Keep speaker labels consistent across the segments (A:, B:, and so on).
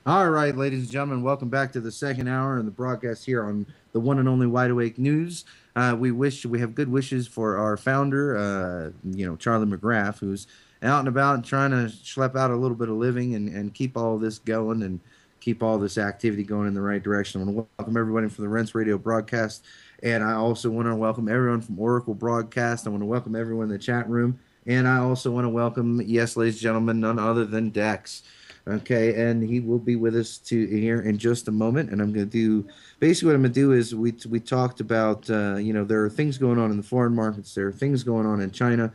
A: All right, ladies and gentlemen, welcome back to the second hour and the broadcast here on the one and only Wide Awake News. We have good wishes for our founder, Charlie McGrath, who's out and about trying to schlep out a little bit of living and keep all this going and keep all this activity going in the right direction. I want to welcome everybody from the Rents Radio broadcast, and I also want to welcome everyone from Oracle Broadcast. I want to welcome everyone in the chat room, and I also want to welcome, yes, ladies and gentlemen, none other than Dex. Okay, and he will be with us to here in just a moment. And I'm going to do basically what I'm going to do is we talked about there are things going on in the foreign markets, there are things going on in China,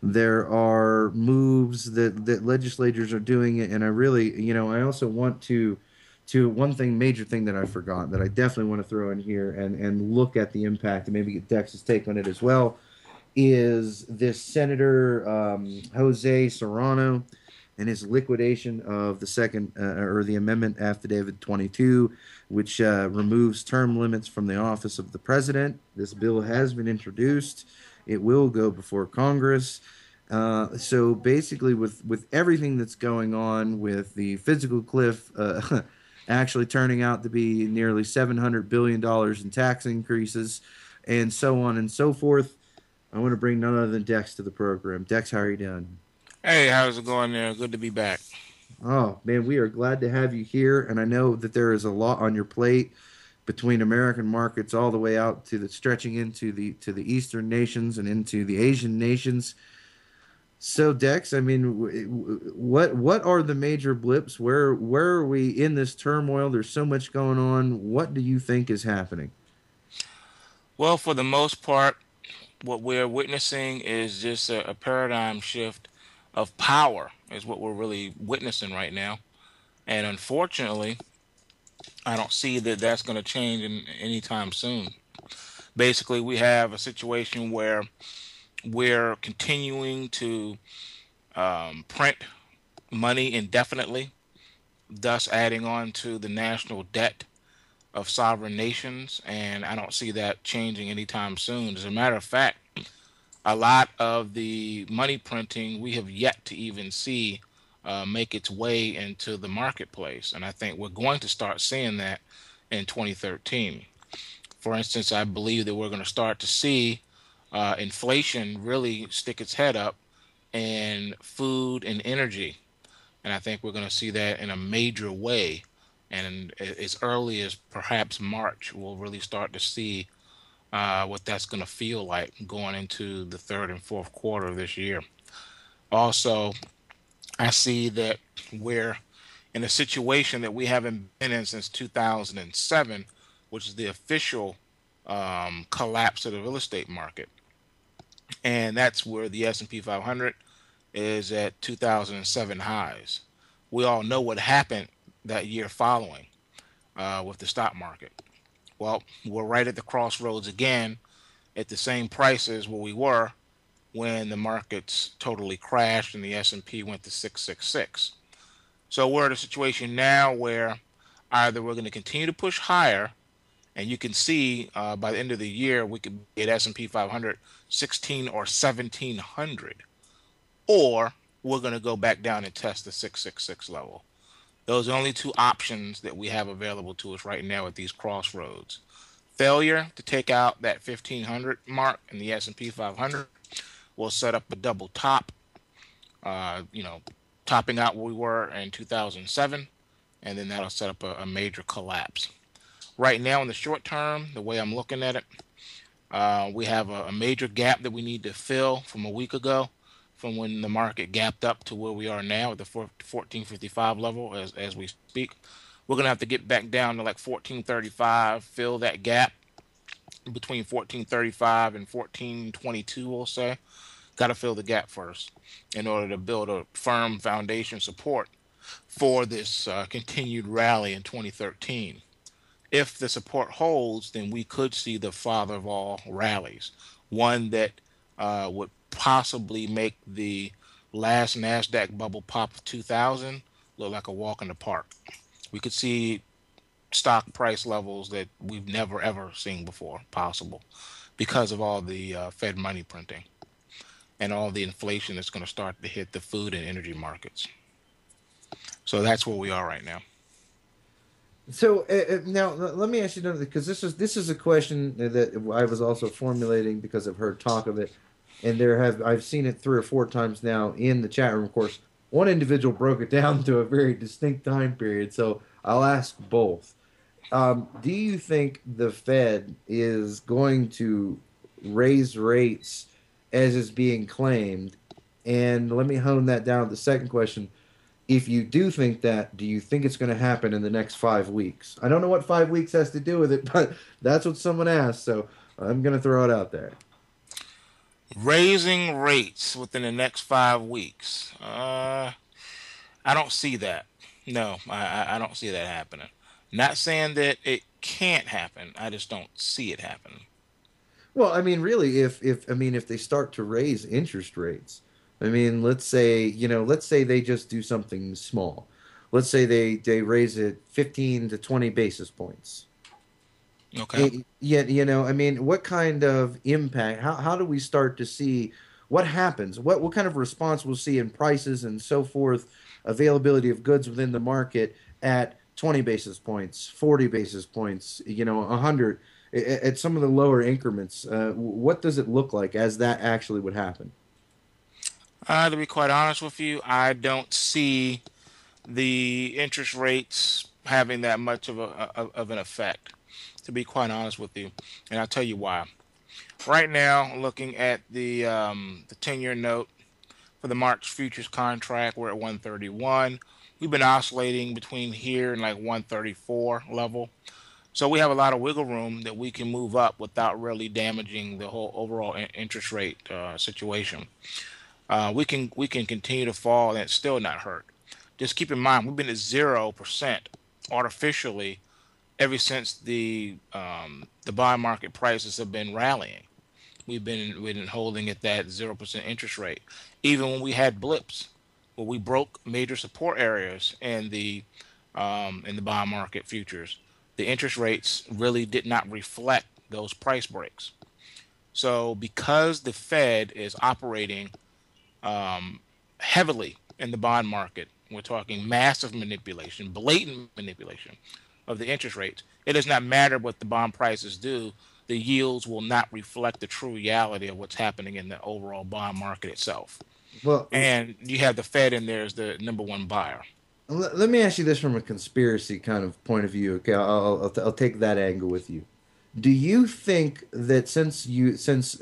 A: there are moves that legislators are doing, and I really I also want to one thing major thing that I forgot that I definitely want to throw in here and look at the impact and maybe get Dex's take on it as well is this Senator Jose Serrano and his liquidation of the second or the Amendment Affidavit 22, which removes term limits from the office of the president. This bill has been introduced. It will go before Congress. So basically, with everything that's going on, with the physical cliff actually turning out to be nearly $700 billion in tax increases, and so on and so forth, I want to bring none other than Dex to the program. Dex, how are you doing?
B: Hey, how's it going there? Good to be back.
A: Oh, man, we are glad to have you here. And I know that there is a lot on your plate between American markets all the way out to the stretching into the Eastern nations and into the Asian nations. So, Dex, I mean, what are the major blips? Where are we in this turmoil? There's so much going on. What do you think is happening?
B: Well, for the most part, what we're witnessing is just a paradigm shift of power, is what we're really witnessing right now. And unfortunately, I don't see that that's going to change in anytime soon. Basically, we have a situation where we're continuing to print money indefinitely, thus adding on to the national debt of sovereign nations, and I don't see that changing anytime soon. As a matter of fact, a lot of the money printing we have yet to even see make its way into the marketplace, and I think we're going to start seeing that in 2013. For instance, I believe that we're going to start to see inflation really stick its head up in food and energy, and I think we're going to see that in a major way. And as early as perhaps March, we'll really start to see what that's going to feel like going into the third and fourth quarter of this year. Also, I see that we're in a situation that we haven't been in since 2007, which is the official collapse of the real estate market, and that's where the S&P 500 is at 2007 highs. We all know what happened that year following with the stock market. Well, we're right at the crossroads again at the same prices where we were when the markets totally crashed and the S&P went to 666. So we're in a situation now where either we're going to continue to push higher, and you can see by the end of the year we could be at S&P 500 16 or 1700, or we're going to go back down and test the 666 level. Those are the only two options that we have available to us right now at these crossroads. Failure to take out that 1500 mark in the S&P 500 will set up a double top, uh, you know, topping out where we were in 2007, and then that'll set up a major collapse. Right now, in the short term, the way I'm looking at it, we have a major gap that we need to fill from a week ago, from when the market gapped up to where we are now at the 1455 level as we speak. We're going to have to get back down to like 1435, fill that gap between 1435 and 1422, we'll say. Got to fill the gap first in order to build a firm foundation support for this continued rally in 2013. If the support holds, then we could see the father of all rallies, one that would possibly make the last NASDAQ bubble pop of 2000 look like a walk in the park. We could see stock price levels that we've never ever seen before possible because of all the Fed money printing and all the inflation that's going to start to hit the food and energy markets. So that's where we are right now.
A: So now let me ask you another, because this is a question that I was also formulating because I've heard talk of it, and I've seen it 3 or 4 times now in the chat room. Of course, one individual broke it down to a very distinct time period, so I'll ask both. Do you think the Fed is going to raise rates as is being claimed? And let me hone that down to the second question. If you do think that, do you think it's going to happen in the next 5 weeks? I don't know what 5 weeks has to do with it, but that's what someone asked, so I'm going to throw it out there.
B: Raising rates within the next 5 weeks. I don't see that. No, I don't see that happening. Not saying that it can't happen. I just don't see it happening.
A: Well, I mean, really, if they start to raise interest rates, I mean, let's say they just do something small. Let's say they raise it 15 to 20 basis points.
B: Okay.
A: Yet, I mean, what kind of impact? How do we start to see what happens? What kind of response we'll see in prices and so forth, availability of goods within the market at 20 basis points, 40 basis points, 100 at some of the lower increments. What does it look like as that actually would happen?
B: To be quite honest with you, I don't see the interest rates having that much of an effect. To be quite honest with you, and I'll tell you why. Right now, looking at the 10-year note for the March futures contract, we're at 131. We've been oscillating between here and like 134 level. So we have a lot of wiggle room that we can move up without really damaging the whole overall interest rate situation. We can continue to fall and it's still not hurt. Just keep in mind we've been at 0% artificially ever since the bond market prices have been rallying. We've been holding at that 0% interest rate, even when we had blips where we broke major support areas in the bond market futures. The interest rates really did not reflect those price breaks. So because the Fed is operating heavily in the bond market, we're talking massive manipulation, blatant manipulation of the interest rates. It does not matter what the bond prices do. The yields will not reflect the true reality of what's happening in the overall bond market itself.
A: Well,
B: And you have the Fed in there as the number one buyer.
A: let me ask you this from a conspiracy kind of point of view. Okay, I'll take that angle with you. Do you think that since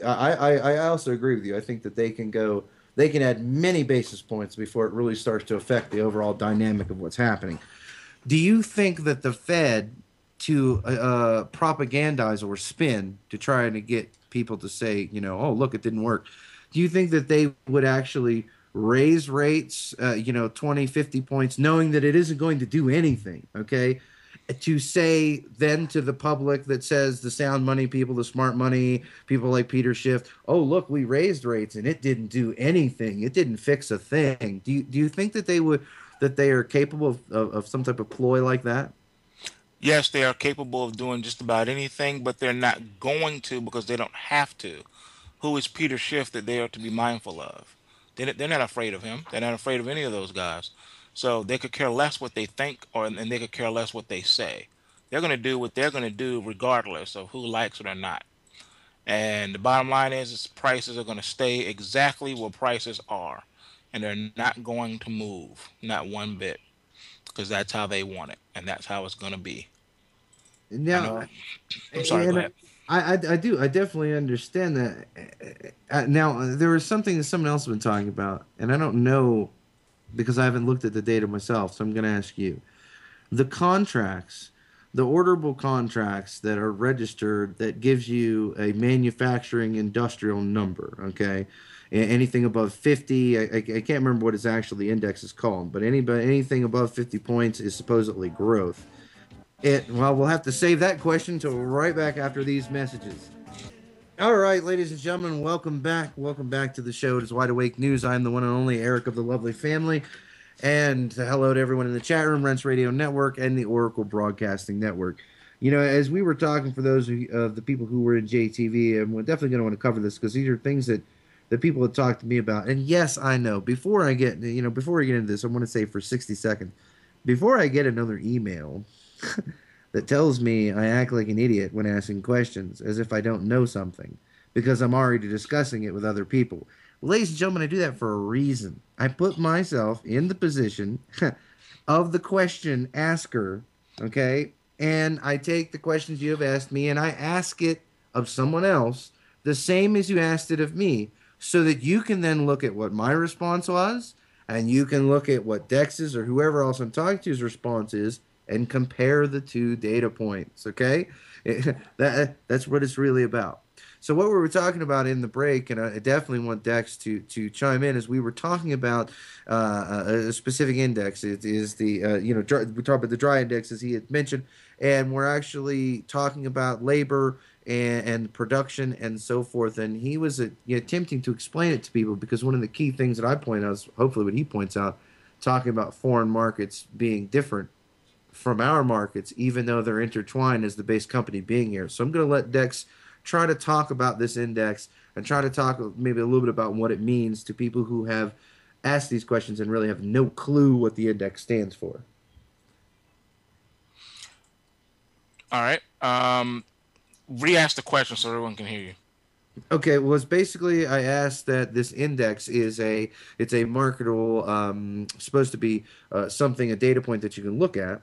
A: I also agree with you, I think that they can add many basis points before it really starts to affect the overall dynamic of what's happening. Do you think that the Fed to propagandize or spin to try to get people to say, oh, look, it didn't work? Do you think that they would actually raise rates, 20, 50 points, knowing that it isn't going to do anything? Okay. To say then to the public that says the sound money people, the smart money people like Peter Schiff, oh, look, we raised rates and it didn't do anything. It didn't fix a thing. Do you think that they are capable of some type of ploy like that?
B: Yes, they are capable of doing just about anything, but they're not going to because they don't have to. Who is Peter Schiff that they are to be mindful of? They're not afraid of him. They're not afraid of any of those guys. So they could care less what they think, and they could care less what they say. They're going to do what they're going to do regardless of who likes it or not. And the bottom line is prices are going to stay exactly where prices are, and they're not going to move, not one bit, because that's how they want it, and that's how it's going to be. I
A: Now,
B: know. I'm sorry. Go
A: and
B: ahead.
A: I definitely understand that. Now, there was something that someone else has been talking about, and I don't know because I haven't looked at the data myself, so I'm going to ask you. The contracts, the orderable contracts that are registered that gives you a manufacturing industrial number, okay? Anything above 50, I can't remember what its actually index is called, but anything above 50 points is supposedly growth. Well, we'll have to save that question until right back after these messages. All right, ladies and gentlemen, welcome back. Welcome back to the show. It is Wide Awake News. I'm the one and only Eric of the Lovely Family. And hello to everyone in the chat room, Rents Radio Network, and the Oracle Broadcasting Network. As we were talking for those of the people who were in JTV, and we're definitely going to want to cover this because these are things that people have talked to me about. And yes, I know. Before we get into this, I want to say for 60 seconds, before I get another email that tells me I act like an idiot when asking questions, as if I don't know something, because I'm already discussing it with other people. Ladies and gentlemen, I do that for a reason. I put myself in the position of the question asker, okay? And I take the questions you have asked me and I ask it of someone else the same as you asked it of me, so that you can then look at what my response was and you can look at what Dex's or whoever else I'm talking to's response is and compare the two data points, okay? That's what it's really about. So what we were talking about in the break, and I definitely want Dex to chime in, is we were talking about a specific index. It is the we talked about the dry index as he had mentioned, and we're actually talking about labor and production and so forth. And he was attempting to explain it to people, because one of the key things that I point out is hopefully what he points out, talking about foreign markets being different from our markets, even though they're intertwined as the base company being here. So I'm going to let Dex try to talk about this index and try to talk maybe a little bit about what it means to people who have asked these questions and really have no clue what the index stands for.
B: All right. Re-ask the question so everyone can hear you.
A: Okay, well, it's basically I asked that this index is it's a marketable, supposed to be something, a data point that you can look at.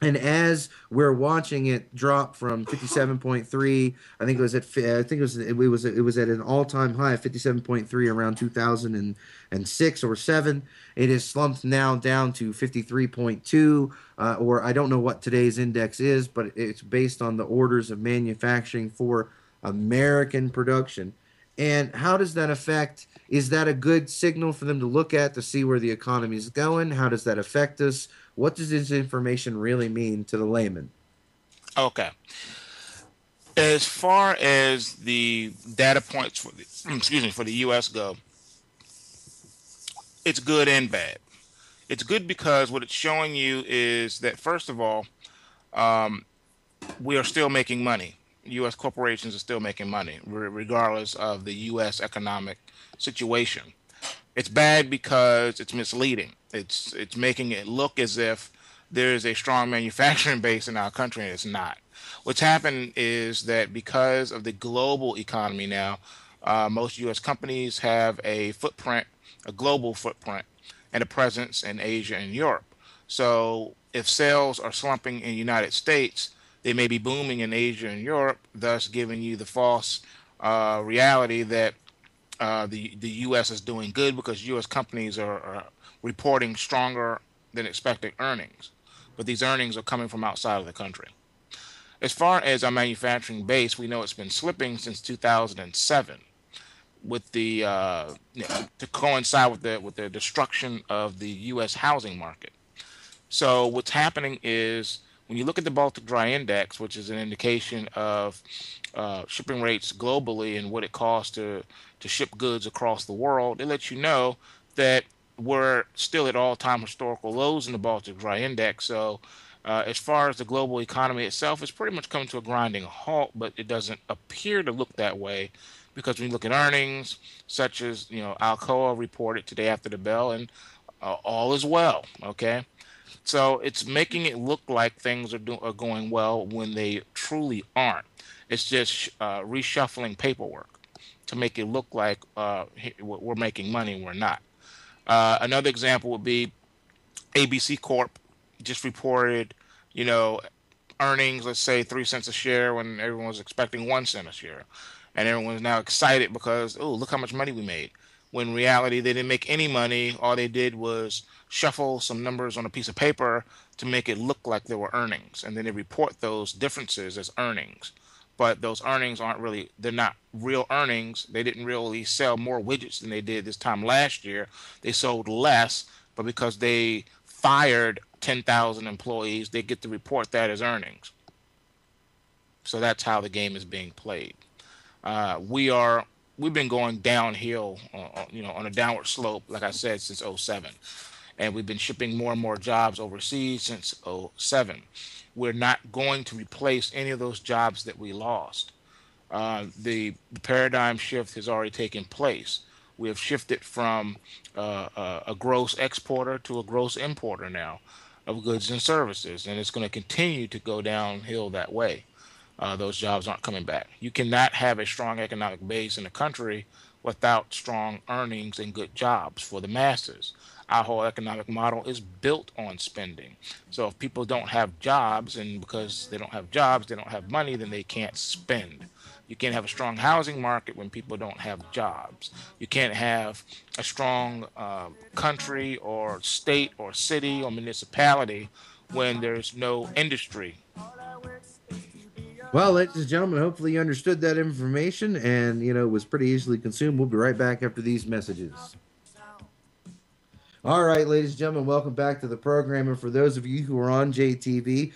A: And as we're watching it drop from 57.3, I think it was at I think it was at an all-time high of 57.3 around 2006 or 7. It has slumped now down to 53.2, or I don't know what today's index is, but it's based on the orders of manufacturing for American production. And how does that affect? Is that a good signal for them to look at to see where the economy is going? How does that affect us? What does this information really mean to the layman?
B: Okay. As far as the data points for the excuse me for the U.S. go, it's good and bad. It's good because what it's showing you is that first of all, we are still making money. U.S. corporations are still making money, regardless of the U.S. economic situation. It's bad because it's misleading. It's making it look as if there is a strong manufacturing base in our country, and it's not. What's happened is that because of the global economy now, most U.S. companies have a footprint, a global footprint, and a presence in Asia and Europe. So if sales are slumping in the United States, they may be booming in Asia and Europe, thus giving you the false reality that the U.S. is doing good because U.S. companies are reporting stronger than expected earnings, but these earnings are coming from outside of the country. As far as our manufacturing base, we know it's been slipping since 2007, with the to coincide with the destruction of the U.S. housing market. So what's happening is when you look at the Baltic Dry Index, which is an indication of shipping rates globally and what it costs to ship goods across the world, it lets you know that we're still at all-time historical lows in the Baltic Dry Index. So as far as the global economy itself, it's pretty much coming to a grinding halt, but it doesn't appear to look that way because when you look at earnings, such as Alcoa reported today after the bell, and all is well. Okay, so it's making it look like things are going well when they truly aren't. It's just reshuffling paperwork to make it look like we're making money and we're not. Another example would be ABC Corp just reported, you know, earnings, let's say 3 cents a share when everyone was expecting 1 cent a share. And everyone's now excited because, oh, look how much money we made. When in reality, they didn't make any money. All they did was shuffle some numbers on a piece of paper to make it look like there were earnings. And then they report those differences as earnings. But those earnings aren't really, they're not real earnings. They didn't really sell more widgets than they did this time last year. They sold less, but because they fired 10,000 employees, they get to report that as earnings. So that's how the game is being played. We've been going downhill, on a downward slope, like I said, since '07, and we've been shipping more and more jobs overseas since '07. We're not going to replace any of those jobs that we lost. The paradigm shift has already taken place. We have shifted from a gross exporter to a gross importer now. of goods and services, and it's going to continue to go downhill that way. Those jobs aren't coming back. You cannot have a strong economic base in a country without strong earnings and good jobs for the masses. Our whole economic model is built on spending. So if people don't have jobs, and because they don't have jobs, they don't have money, then they can't spend. You can't have a strong housing market when people don't have jobs. You can't have a strong country or state or city or municipality when there's no industry.
A: Well, ladies and gentlemen, hopefully you understood that information and, was pretty easily consumed. We'll be right back after these messages. All right, ladies and gentlemen, welcome back to the program. And for those of you who are on JTV,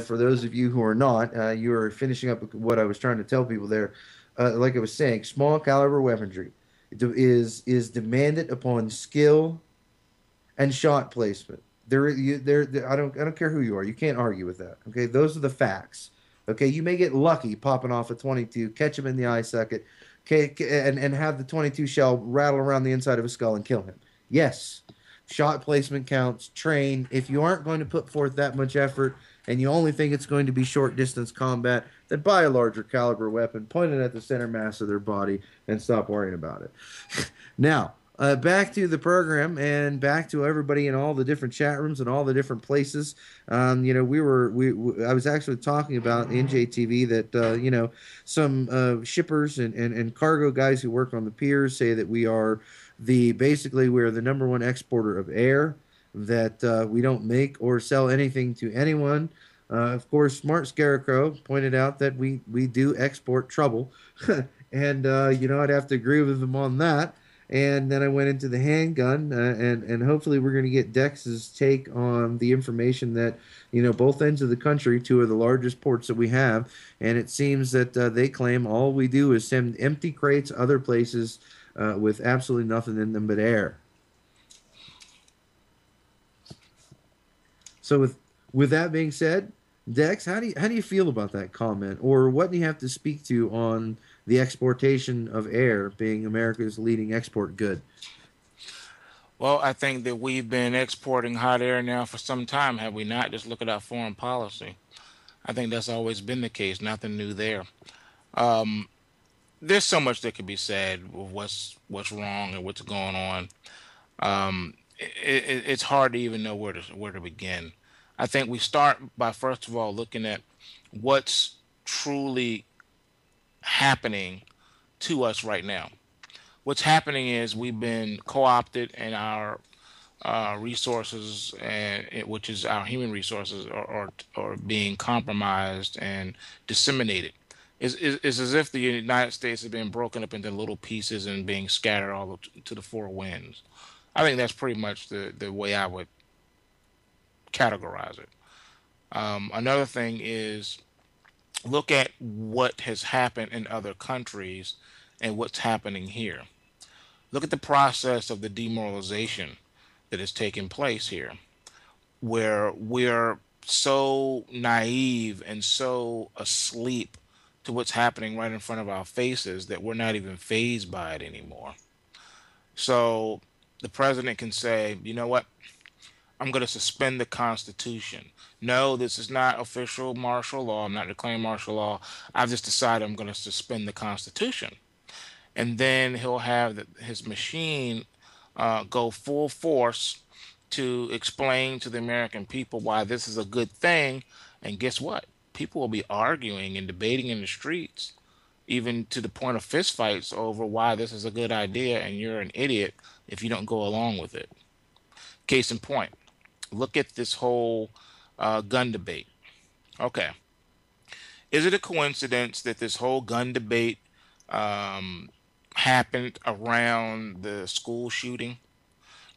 A: for those of you who are not, you are finishing up what I was trying to tell people there. Like I was saying, small caliber weaponry is demanded upon skill and shot placement. I don't care who you are. You can't argue with that. Okay, those are the facts. Okay, you may get lucky popping off a 22, catch him in the eye socket, okay, and have the 22 shell rattle around the inside of his skull and kill him. Yes, shot placement counts. Train. If you aren't going to put forth that much effort and you only think it's going to be short distance combat, then buy a larger caliber weapon, point it at the center mass of their body, and stop worrying about it. Now, back to the program and back to everybody in all the different chat rooms and all the different places. I was actually talking about in JTV that some shippers and cargo guys who work on the piers say that we're the number one exporter of air. That we don't make or sell anything to anyone. Of course, Smart Scarecrow pointed out that we do export trouble, and I'd have to agree with him on that. And then I went into the handgun, and hopefully we're going to get Dex's take on the information that, both ends of the country, two of the largest ports that we have, and it seems that they claim all we do is send empty crates other places with absolutely nothing in them but air. So with that being said, Dex, how do you feel about that comment, or what do you have to speak to on the exportation of air being America's leading export good?
B: Well, I think that we've been exporting hot air now for some time, have we not? Just look at our foreign policy. I think that's always been the case. Nothing new there. There's so much that could be said with what's wrong and what's going on. It's hard to even know where to begin. I think we start by first of all looking at what's truly happening to us right now. What's happening is we've been co-opted, and our resources, which is our human resources, are being compromised and disseminated. It's as if the United States has been broken up into little pieces and being scattered all to the four winds. I think that's pretty much the way I would categorize it. Another thing is look at what has happened in other countries and what's happening here. Look at the process of the demoralization that is taking place here, where we're so naive and so asleep to what's happening right in front of our faces that we're not even fazed by it anymore. So the president can say, you know what? I'm going to suspend the Constitution. No, this is not official martial law. I'm not declaring martial law. I've just decided I'm going to suspend the Constitution. And then he'll have his machine go full force to explain to the American people why this is a good thing. And guess what? People will be arguing and debating in the streets, even to the point of fistfights over why this is a good idea and you're an idiot if you don't go along with it. Case in point, look at this whole gun debate. Okay. Is it a coincidence that this whole gun debate happened around the school shooting?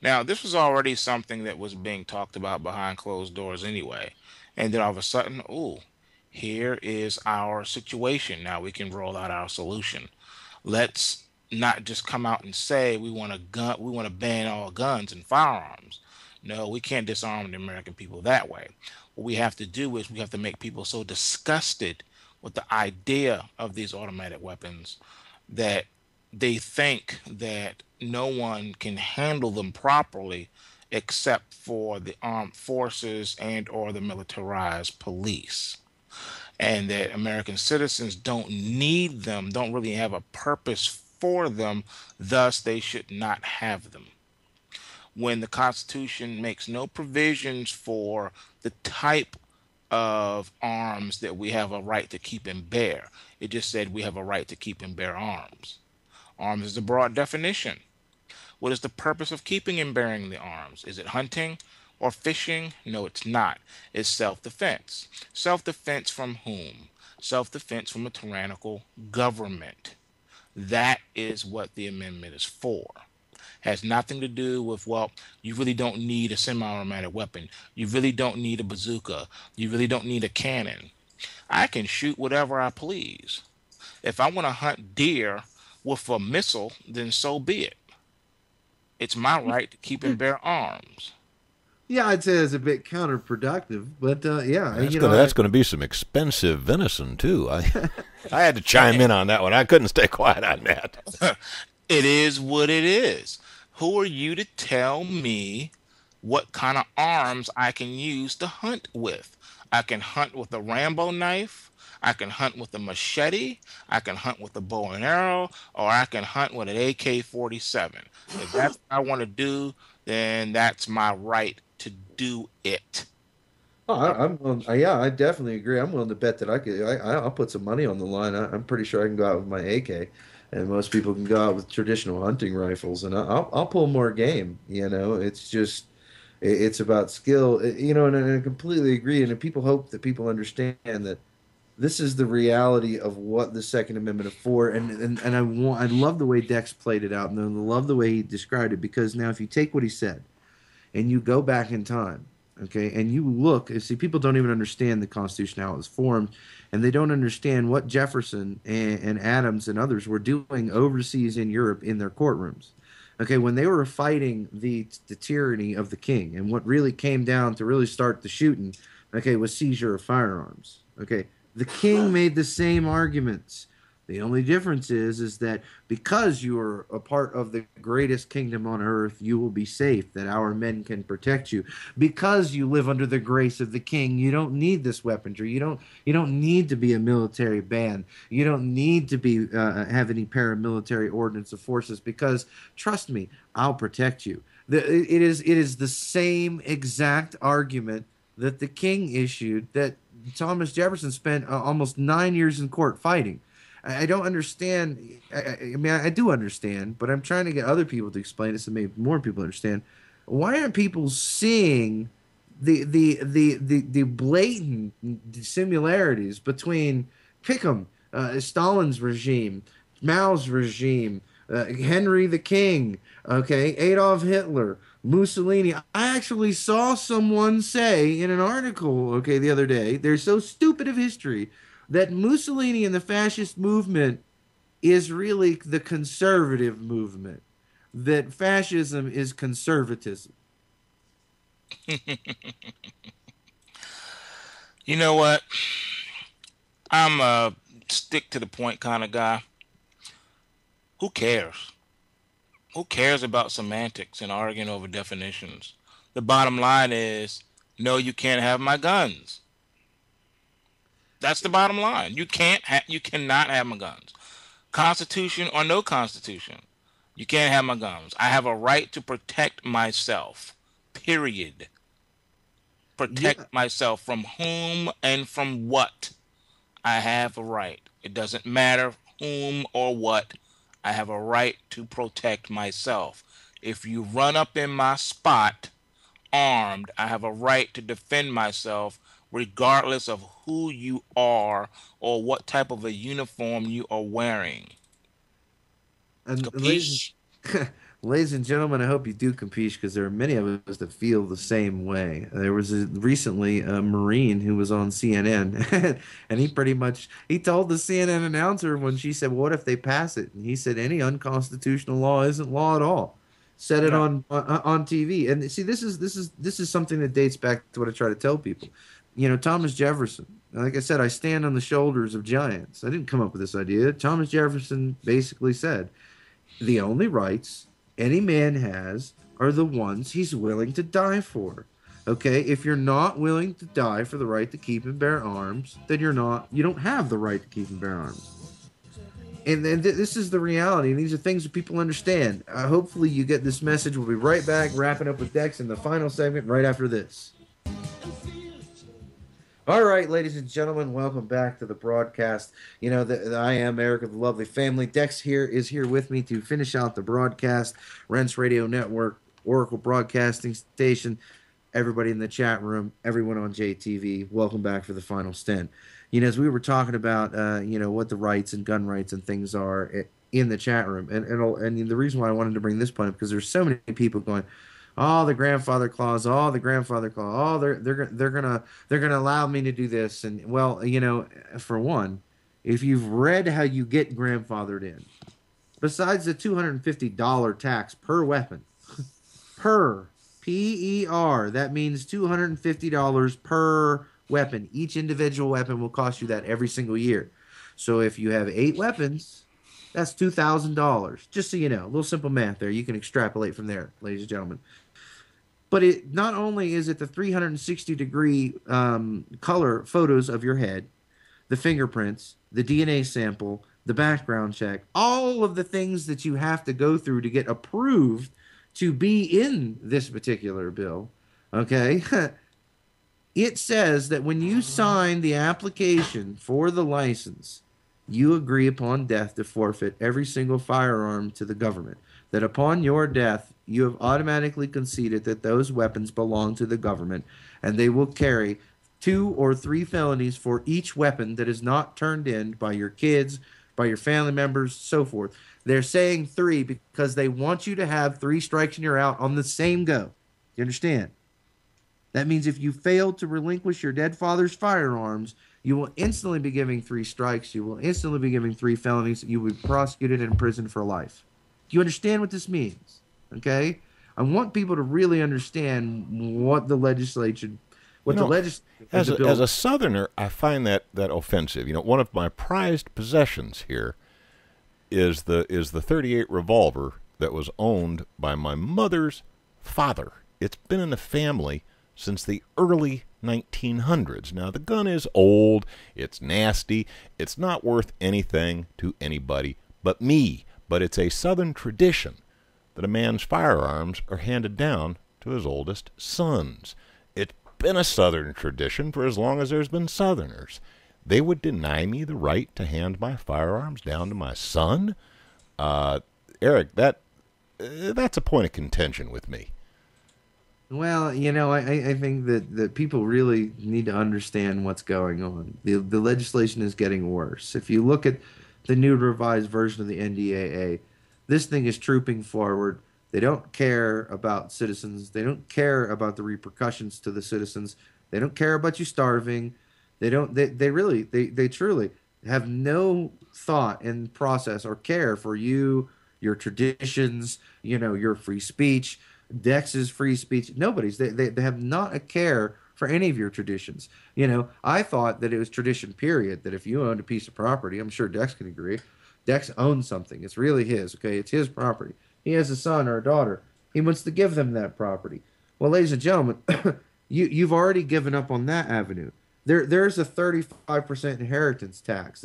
B: Now, this was already something that was being talked about behind closed doors anyway. And then all of a sudden, ooh, here is our situation. Now we can roll out our solution. Let's not just come out and say we want to ban all guns and firearms. No, we can't disarm the American people that way. What we have to do is we have to make people so disgusted with the idea of these automatic weapons that they think that no one can handle them properly except for the armed forces and or the militarized police, and that American citizens don't need them, don't really have a purpose for them, thus they should not have them. When the Constitution makes no provisions for the type of arms that we have a right to keep and bear, it just said we have a right to keep and bear arms. Arms is a broad definition. What is the purpose of keeping and bearing the arms? Is it hunting or fishing? No, it's not. It's self defense. Self defense from whom? Self defense from a tyrannical government. That is what the amendment is for. Has nothing to do with, well, you really don't need a semi automatic weapon. You really don't need a bazooka. You really don't need a cannon. I can shoot whatever I please. If I want to hunt deer with a missile, then so be it. It's my right to keep and bear arms.
A: Yeah, I'd say it's a bit counterproductive, but yeah,
C: That's gonna be some expensive venison too. I had to chime in on that one. I couldn't stay quiet on that.
B: It is what it is. Who are you to tell me what kind of arms I can use to hunt with? I can hunt with a Rambo knife. I can hunt with a machete. I can hunt with a bow and arrow, or I can hunt with an AK-47. If that's what I want to do, then that's my right to do it.
A: Oh, I'm willing, yeah, I definitely agree. I'm willing to bet that I'll put some money on the line. I'm pretty sure I can go out with my AK, and most people can go out with traditional hunting rifles, and I'll pull more game. It's just it's about skill. And I completely agree. And people hope that people understand that this is the reality of what the Second Amendment is for. And I love the way Dex played it out, and I love the way he described it, because now if you take what he said and you go back in time, okay, and you look, see, people don't even understand the Constitution, how it was formed, and they don't understand what Jefferson and Adams and others were doing overseas in Europe in their courtrooms. Okay, when they were fighting the tyranny of the king, and what really came down to really start the shooting, okay, was seizure of firearms. Okay, the king made the same arguments. The only difference is that because you are a part of the greatest kingdom on earth, you will be safe, that our men can protect you. Because you live under the grace of the king, you don't need this weaponry. You don't need to be a military band. You don't need to be have any paramilitary ordnance of forces, because trust me, I'll protect you. It is the same exact argument that the king issued, that Thomas Jefferson spent almost 9 years in court fighting. I don't understand. I mean, I do understand, but I'm trying to get other people to explain it so maybe more people understand. Why aren't people seeing the blatant similarities between Pickham, Stalin's regime, Mao's regime, Henry the King, okay, Adolf Hitler, Mussolini? I actually saw someone say in an article, okay, the other day, they're so stupid of history, that Mussolini and the fascist movement is really the conservative movement, that fascism is conservatism.
B: You know what? I'm a stick to the point kind of guy. Who cares? Who cares about semantics and arguing over definitions? The bottom line is, no, you can't have my guns. That's the bottom line. You cannot have my guns. Constitution or no constitution. You can't have my guns. I have a right to protect myself. Period.
A: Yeah,
B: Protect myself from whom and from what. I have a right. It doesn't matter whom or what. I have a right to protect myself. If you run up in my spot armed, I have a right to defend myself regardless of who you are or what type of a uniform you are wearing.
A: and
B: Capiche?
A: ladies and gentlemen, I hope you do compete, because there are many of us that feel the same way. There was recently a Marine who was on CNN, and he told the CNN announcer when she said, "What if they pass it?" And he said, "Any unconstitutional law isn't law at all." Said it
B: Yeah.
A: on TV. And see, this is something that dates back to what I try to tell people. Thomas Jefferson. Like I said, I stand on the shoulders of giants. I didn't come up with this idea. Thomas Jefferson basically said, the only rights any man has are the ones he's willing to die for. Okay, if you're not willing to die for the right to keep and bear arms, then you don't have the right to keep and bear arms. And then this is the reality, and these are things that people understand. Hopefully, you get this message. We'll be right back, wrapping up with Dex in the final segment right after this. All right, ladies and gentlemen, welcome back to the broadcast. You know, I am Eric of the Lovely Family. Dex is here with me to finish out the broadcast. Rents Radio Network, Oracle Broadcasting Station, everybody in the chat room, everyone on JTV, welcome back for the final stint. You know, as we were talking about, what the rights and gun rights and things are in the chat room, and the reason why I wanted to bring this point up because there's so many people going, oh, the grandfather clause, oh, the grandfather clause, oh, they're gonna allow me to do this, and well, for one, if you've read how you get grandfathered in, besides the $250 tax per weapon, PER, that means $250 per weapon. Each individual weapon will cost you that every single year. So if you have 8 weapons, that's $2,000. Just so you know, a little simple math there. You can extrapolate from there, ladies and gentlemen. But it not only is it the 360-degree color photos of your head, the fingerprints, the DNA sample, the background check, all of the things that you have to go through to get approved to be in this particular bill, okay? It says that when you sign the application for the license, you agree upon death to forfeit every single firearm to the government. That upon your death, you have automatically conceded that those weapons belong to the government, and they will carry 2 or 3 felonies for each weapon that is not turned in by your kids, by your family members, so forth. They're saying 3 because they want you to have 3 strikes and you're out on the same go. You understand? That means if you fail to relinquish your dead father's firearms, you will instantly be giving 3 strikes. You will instantly be giving 3 felonies. You will be prosecuted and imprisoned for life. Do you understand what this means? Okay? I want people to really understand what the legislation,
C: as a Southerner, I find that offensive. You know, one of my prized possessions here is the .38 revolver that was owned by my mother's father. It's been in the family since the early 1900s. Now, the gun is old, it's nasty, it's not worth anything to anybody but me, but it's a Southern tradition that a man's firearms are handed down to his oldest sons. It's been a Southern tradition for as long as there's been Southerners. They would deny me the right to hand my firearms down to my son? Eric, that's a point of contention with me.
A: Well, I think that people really need to understand what's going on. The legislation is getting worse. If you look at the new revised version of the NDAA, this thing is trooping forward. They don't care about citizens. They don't care about the repercussions to the citizens. They don't care about you starving. They truly have no thought and process or care for you, your traditions, your free speech, Dex's free speech. Nobody's. They have not a care for any of your traditions. I thought that it was tradition, period, that if you owned a piece of property, I'm sure Dex can agree, Dex owns something. It's really his, okay? It's his property. He has a son or a daughter. He wants to give them that property. Well, ladies and gentlemen, you've already given up on that avenue. There's a 35% inheritance tax.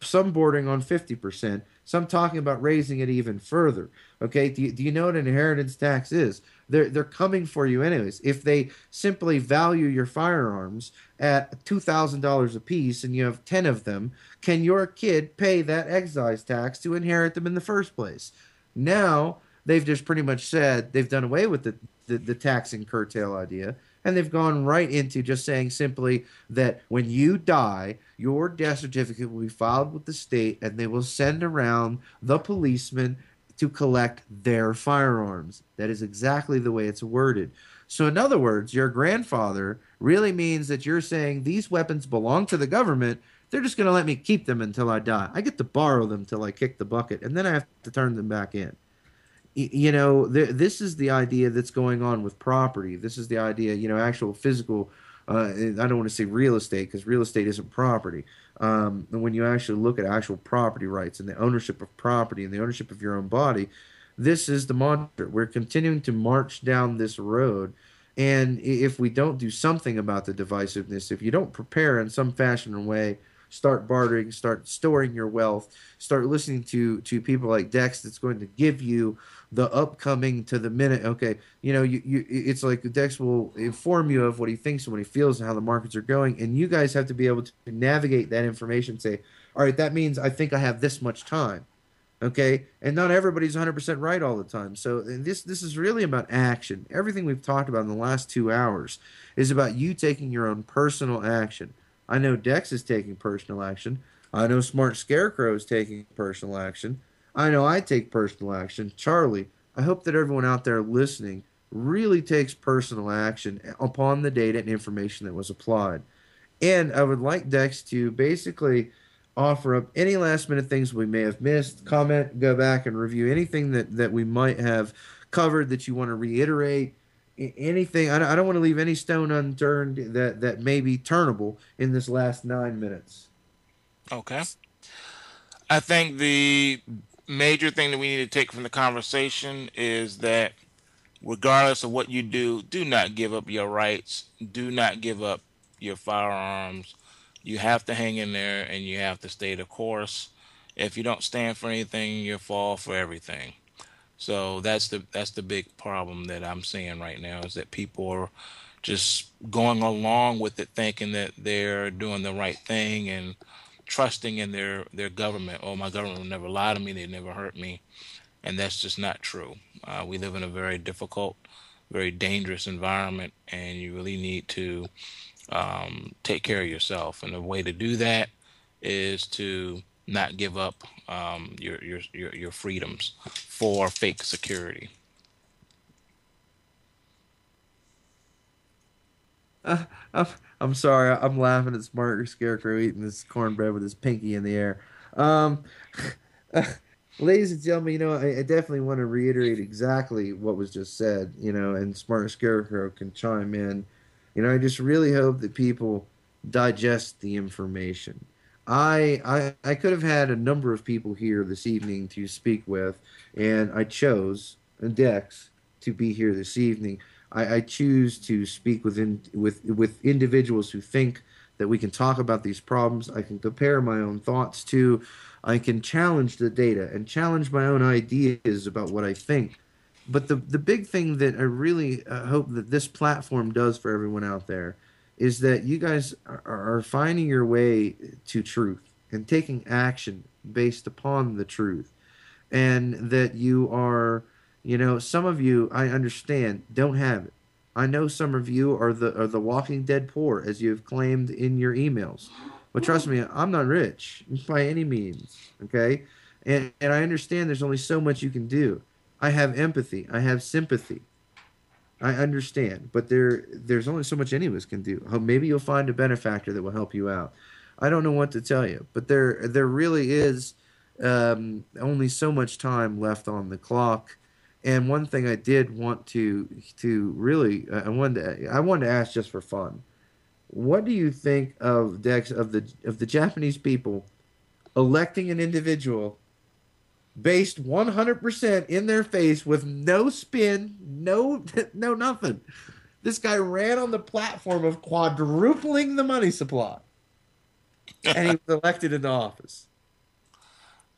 A: Some bordering on 50%. Some talking about raising it even further. Okay, do you know what an inheritance tax is? They're coming for you anyways. If they simply value your firearms at $2,000 a piece and you have 10 of them, can your kid pay that excise tax to inherit them in the first place? Now they've just pretty much said they've done away with the tax and curtail idea. And they've gone right into just saying simply that when you die, your death certificate will be filed with the state and they will send around the policemen to collect their firearms. That is exactly the way it's worded. So in other words, your grandfather really means that you're saying these weapons belong to the government. They're just going to let me keep them until I die. I get to borrow them till I kick the bucket, and then I have to turn them back in. This is the idea that's going on with property. This is the idea, actual physical, I don't want to say real estate because real estate isn't property. When you actually look at actual property rights and the ownership of property and the ownership of your own body, This is the mantra. We're continuing to march down this road. And if we don't do something about the divisiveness, if you don't prepare in some fashion or way, start bartering, start storing your wealth, start listening to people like Dex that's going to give you the upcoming to the minute. Okay, it's like Dex will inform you of what he thinks and what he feels and how the markets are going, and you guys have to be able to navigate that information. And say, all right, that means I think I have this much time. Okay, and not everybody's 100% right all the time. So this is really about action. Everything we've talked about in the last 2 hours is about you taking your own personal action. I know Dex is taking personal action. I know Smart Scarecrow is taking personal action. I know I take personal action. Charlie, I hope that everyone out there listening really takes personal action upon the data and information that was applied. And I would like Dex to basically offer up any last minute things we may have missed, comment, go back and review anything that we might have covered that you want to reiterate. Anything. I don't want to leave any stone unturned that may be turnable in this last 9 minutes.
B: Okay. I think the major thing that we need to take from the conversation is that regardless of what you do, do not give up your rights. Do not give up your firearms. You have to hang in there and you have to stay the course. If you don't stand for anything, you fall for everything. So that's the big problem that I'm seeing right now is that people are just going along with it, thinking that they're doing the right thing and trusting in their government. Oh, my government will never lie to me. They never hurt me, and that's just not true. We live in a very difficult, very dangerous environment, and you really need to take care of yourself. And the way to do that is to not give up your freedoms for fake security.
A: Uh, I'm, I'm sorry. I'm laughing at Smart Scarecrow eating this cornbread with his pinky in the air. Um, ladies and gentlemen, I definitely want to reiterate exactly what was just said, and Smart Scarecrow can chime in. I just really hope that people digest the information. I could have had a number of people here this evening to speak with, and I chose Dex to be here this evening. I choose to speak with individuals who think that we can talk about these problems. I can compare my own thoughts to. I can challenge the data and challenge my own ideas about what I think. But the big thing that I really hope that this platform does for everyone out there is that you guys are finding your way to truth and taking action based upon the truth, and that you are, some of you I understand don't have it. I know some of you are the Walking Dead poor, as you have claimed in your emails. But trust me, I'm not rich by any means. Okay, and I understand there's only so much you can do. I have empathy. I have sympathy. I understand, but there's only so much any of us can do. Maybe you'll find a benefactor that will help you out. I don't know what to tell you, but there really is only so much time left on the clock. And one thing I did want to really I wanted to ask just for fun. What do you think of Dex of the Japanese people electing an individual based 100% in their face with no spin, no no nothing? This guy ran on the platform of quadrupling the money supply, and he was elected into office.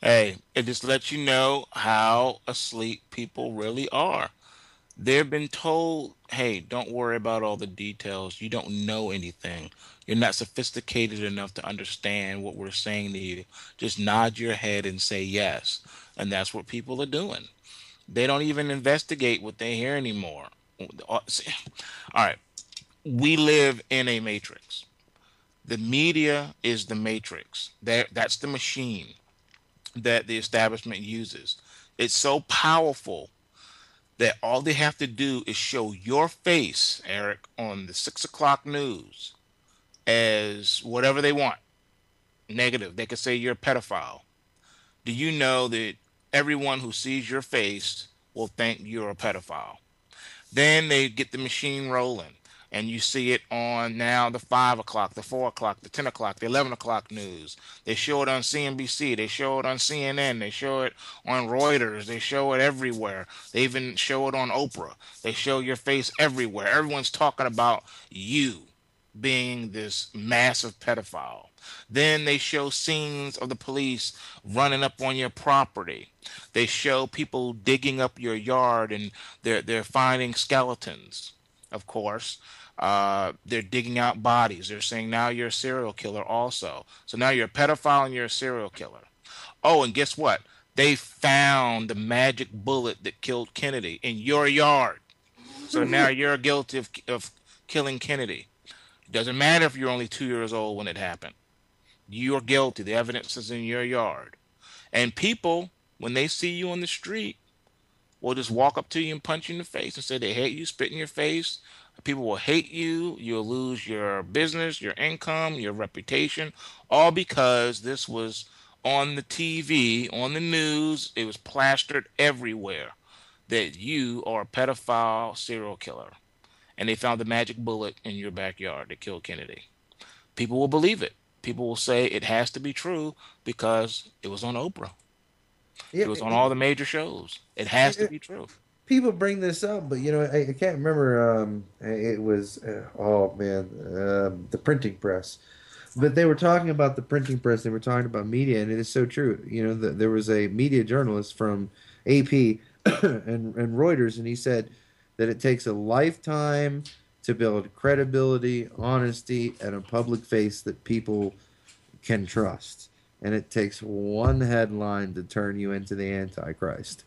B: Hey, it just lets you know how asleep people really are. They've been told, hey, don't worry about all the details. You don't know anything. You're not sophisticated enough to understand what we're saying to you. Just nod your head and say yes. And that's what people are doing. They don't even investigate what they hear anymore. All right. We live in a matrix. The media is the matrix. That's the machine that the establishment uses. It's so powerful that all they have to do is show your face, Eric, on the 6 o'clock news as whatever they want. Negative. They could say you're a pedophile. Do you know that everyone who sees your face will think you're a pedophile? Then they get the machine rolling. And you see it on now the 5 o'clock, the 4 o'clock, the 10 o'clock, the 11 o'clock news. They show it on CNBC. They show it on CNN. They show it on Reuters. They show it everywhere. They even show it on Oprah. They show your face everywhere. Everyone's talking about you being this massive pedophile. Then they show scenes of the police running up on your property. They show people digging up your yard and they're finding skeletons, of course. They're digging out bodies. They're saying now you're a serial killer also. So now you're a pedophile and you're a serial killer. Oh, and guess what? They found the magic bullet that killed Kennedy in your yard. So now you're guilty of killing Kennedy. It doesn't matter if you're only 2 years old when it happened. You're guilty. The evidence is in your yard. And people, when they see you on the street, will just walk up to you and punch you in the face and say they hate you, spit in your face. People will hate you. You'll lose your business, your income, your reputation, all because this was on the TV, on the news. It was plastered everywhere that you are a pedophile serial killer. And they found the magic bullet in your backyard that killed Kennedy. People will believe it. People will say it has to be true because it was on Oprah. It was on all the major shows. It has to be true.
A: People bring this up, but I can't remember. It was the printing press. But they were talking about the printing press. They were talking about media, and it is so true. There was a media journalist from AP and Reuters, and he said that it takes a lifetime to build credibility, honesty, and a public face that people can trust. And it takes one headline to turn you into the Antichrist.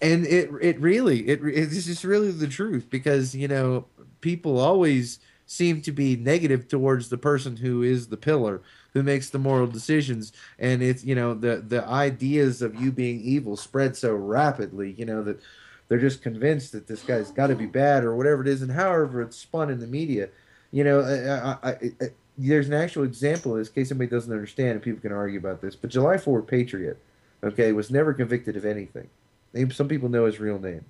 A: And it's just really the truth, because, people always seem to be negative towards the person who is the pillar, who makes the moral decisions. And it's, the ideas of you being evil spread so rapidly, that they're just convinced that this guy's got to be bad or whatever it is. And however it's spun in the media, there's an actual example in this case somebody doesn't understand, and people can argue about this. But July 4th Patriot, was never convicted of anything. Some people know his real name.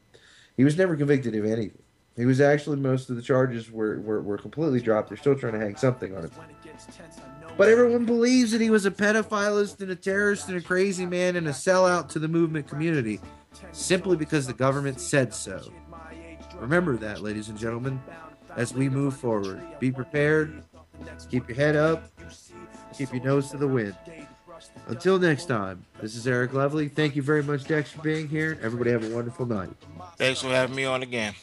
A: He was never convicted of anything. He was actually, most of the charges were completely dropped. They're still trying to hang something on him. But everyone believes that he was a pedophilist and a terrorist and a crazy man and a sellout to the movement community, simply because the government said so. Remember that, ladies and gentlemen, as we move forward. Be prepared. Keep your head up. Keep your nose to the wind. Until next time, this is Eric Lovely. Thank you very much, Dex, for being here. Everybody have a wonderful night.
B: Thanks for having me on again.